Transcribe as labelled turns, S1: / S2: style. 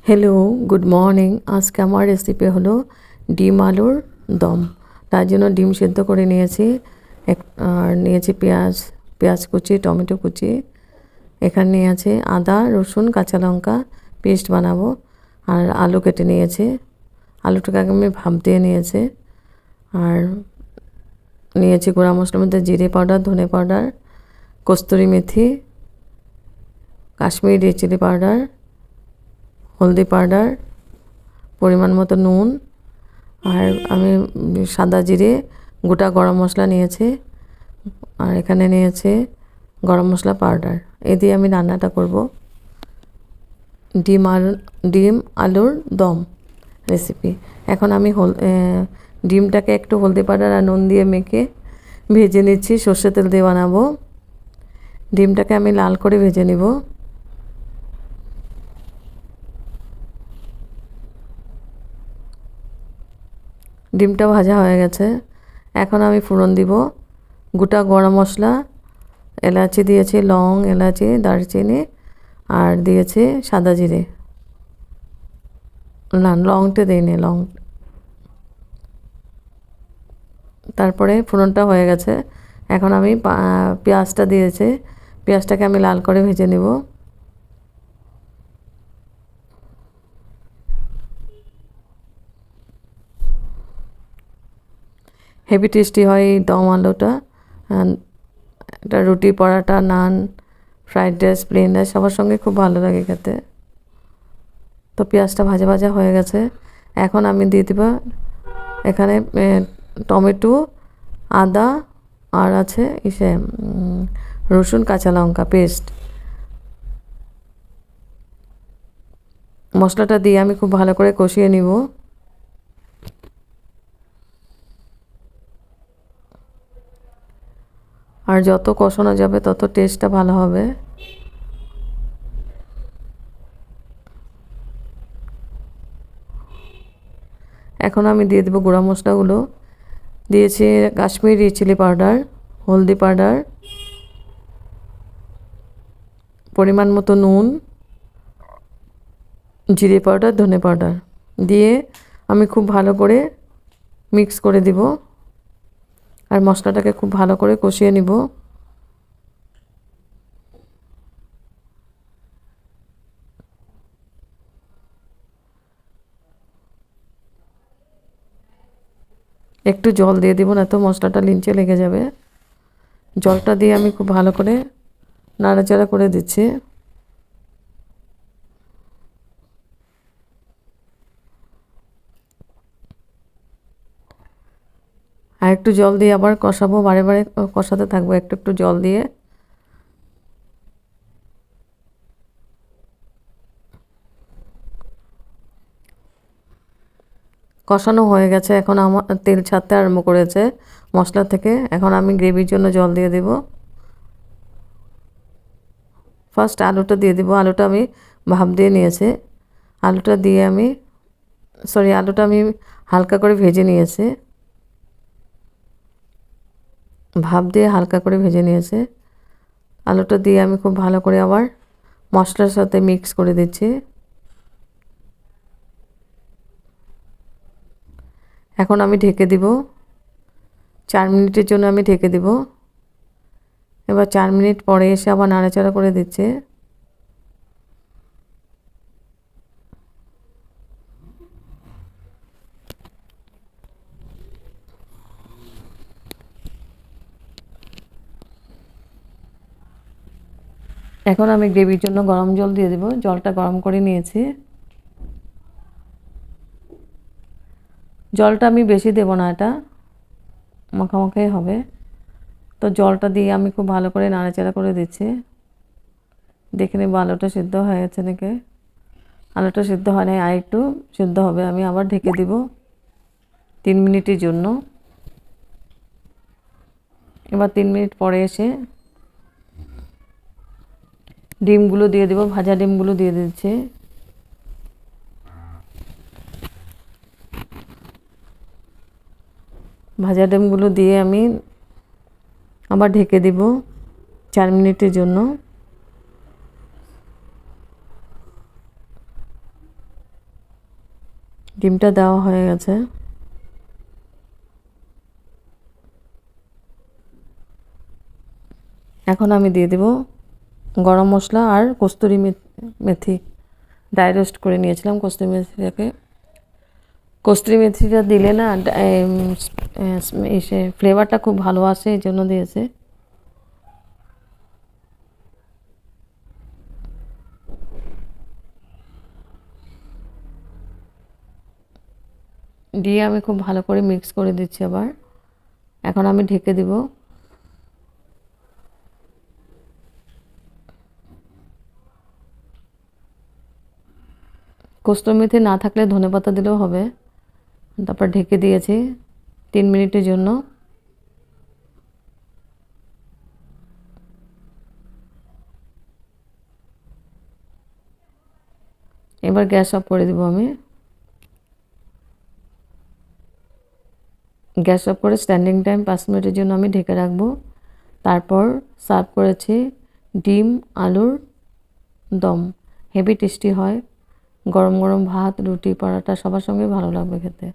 S1: Hello, good morning. আজকে আমার recipe হলো ডিম আলুর দম। তার জন্য ডিম সেদ্ধ করে নিয়েছি, আর নিয়েছি পেঁয়াজ, কুচি, টমেটো কুচি। এখানে নিয়েছি আদা, রসুন, কাঁচা লঙ্কা পেস্ট বানাবো। আর আলু কেটে নিয়েছি, আলুটাকে আমি ভাপ দিয়ে নিয়েছি। আর নিয়েছি গুঁড়া মশলার মধ্যে জিরে পাউডার, ধনে পাউডার, কস্তুরি মেথি, কাশ্মীরি রেড চিলি পাউডার, হলদি পাউডার, পরিমাণ মতো নুন। আর আমি সাদা জিরে, গোটা গরম মশলা নিয়েছি। আর এখানে নিয়েছি গরম মশলা পাউডার। এই দিয়ে আমি রান্নাটা করব। ডিম আলুর দম রেসিপি। এখন আমি ডিমটাকে একটু হলদি পাউডার আর নুন দিয়ে মেখে ভেজে নিচ্ছি। সর্ষে তেল দিয়ে বানাবো। ডিমটাকে আমি লাল করে ভেজে নিব। ডিমটা ভাজা হয়ে গেছে। এখন আমি ফোড়ন দিব। গোটা গরম মশলা, এলাচি দিয়েছি, লং, এলাচি, দারচিনি, আর দিয়েছি সাদা জিরে। না, লংটা দিইনি, লং। তারপরে ফোড়নটা হয়ে গেছে। এখন আমি পেঁয়াজটা দিয়েছি। পেঁয়াজটাকে আমি লাল করে ভেজে নেব। হেভি টেস্টি হয় এই দম আলুটা। এটা রুটি, পরাটা, নান, ফ্রাইড রাইস, প্লেন রাইস সবার সঙ্গে খুব ভালো লাগে খেতে। তো পেঁয়াজটা ভাজা ভাজা হয়ে গেছে। এখন আমি দিয়ে দেব এখানে টমেটো, আদা, আর আছে রসুন, কাঁচা লঙ্কা পেস্ট। মশলাটা দিয়ে আমি খুব ভালো করে কষিয়ে নিব। আর যত কষানো যাবে তত টেস্টটা ভালো হবে। এখন আমি দিয়ে দেবো গুঁড়া মশলাগুলো। দিয়েছি কাশ্মীরি চিলি পাউডার, হলদি পাউডার, পরিমাণ মতো নুন, জিরে পাউডার, ধনে পাউডার দিয়ে আমি খুব ভালো করে মিক্স করে দিব। আর মশলাটাকে খুব ভালো করে কষিয়ে নিব। একটু জল দিয়ে দিব, না তো মশলাটা নিচে লেগে যাবে। জলটা দিয়ে আমি খুব ভালো করে নাড়াচাড়া করে দিচ্ছি। আর একটু জল দিয়ে আবার কষাবো, বারে বারে কষাতে থাকবো একটু একটু জল দিয়ে। কষানো হয়ে গেছে। এখন আমার তেল ছাড়তে আরম্ভ করেছে মশলা থেকে। এখন আমি গ্রেভির জন্য জল দিয়ে দেব। ফার্স্ট আলুটা দিয়ে দিব। আলুটা আমি ভাপ দিয়ে নিয়েছি। আলুটা দিয়ে আলুটা আমি হালকা করে ভেজে নিয়েছি। ভাপ দিয়ে হালকা করে ভেজে নিয়েছে। আলুটা দিয়ে আমি খুব ভালো করে আবার মশলার সাথে মিক্স করে দিচ্ছি। এখন আমি ঢেকে দিব। 4 মিনিটের জন্য আমি ঢেকে দিব। এবার 4 মিনিট পরে এসে আবার নাড়াচাড়া করে দিচ্ছে। এখন আমি গ্রেভির জন্য গরম জল দিয়ে দেব। জলটা গরম করে নিয়েছি। জলটা আমি বেশি দেব না, এটা মাখামাখাই হবে। তো জলটা দিয়ে আমি খুব ভালো করে নাড়াচাড়া করে দিচ্ছি। দেখে নেব আলুটা সিদ্ধ হয়ে গেছে নাকি। আলুটা সিদ্ধ হয় নাই, আর একটু সিদ্ধ হবে। আমি আবার ঢেকে দিব 3 মিনিটের জন্য। এবার 3 মিনিট পরে এসে ডিমগুলো দিয়ে দেব। ভাজা ডিমগুলো দিয়ে দিচ্ছি। ভাজা ডিমগুলো দিয়ে আমি আবার ঢেকে দিব 4 মিনিটের জন্য। ডিমটা দেওয়া হয়ে গেছে। এখন আমি দিয়ে দেব গরম মশলা আর কস্তুরি মেথি। ড্রাই রোস্ট করে নিয়েছিলাম কস্তুরি মেথিটা দিলে না এসে ফ্লেভারটা খুব ভালো আসে, এই জন্য দিয়েছে। দিয়ে আমি খুব ভালো করে মিক্স করে দিচ্ছি আবার। এখন আমি ঢেকে দিব। কস্তুরি মেথি না থাকলে ধনেপাতা দিলেও হবে। তারপর ঢেকে দিয়েছি 3 মিনিটের জন্য। এবার গ্যাস অফ করে দিব আমি। গ্যাস অফ করে স্ট্যান্ডিং টাইম 5 মিনিটের জন্য আমি ঢেকে রাখবো। তারপর সার্ভ করেছি ডিম আলুর দম। হেভি টেস্টি হয়। গরম গরম ভাত, রুটি, পরোটা সবার সঙ্গে ভালো লাগবে খেতে।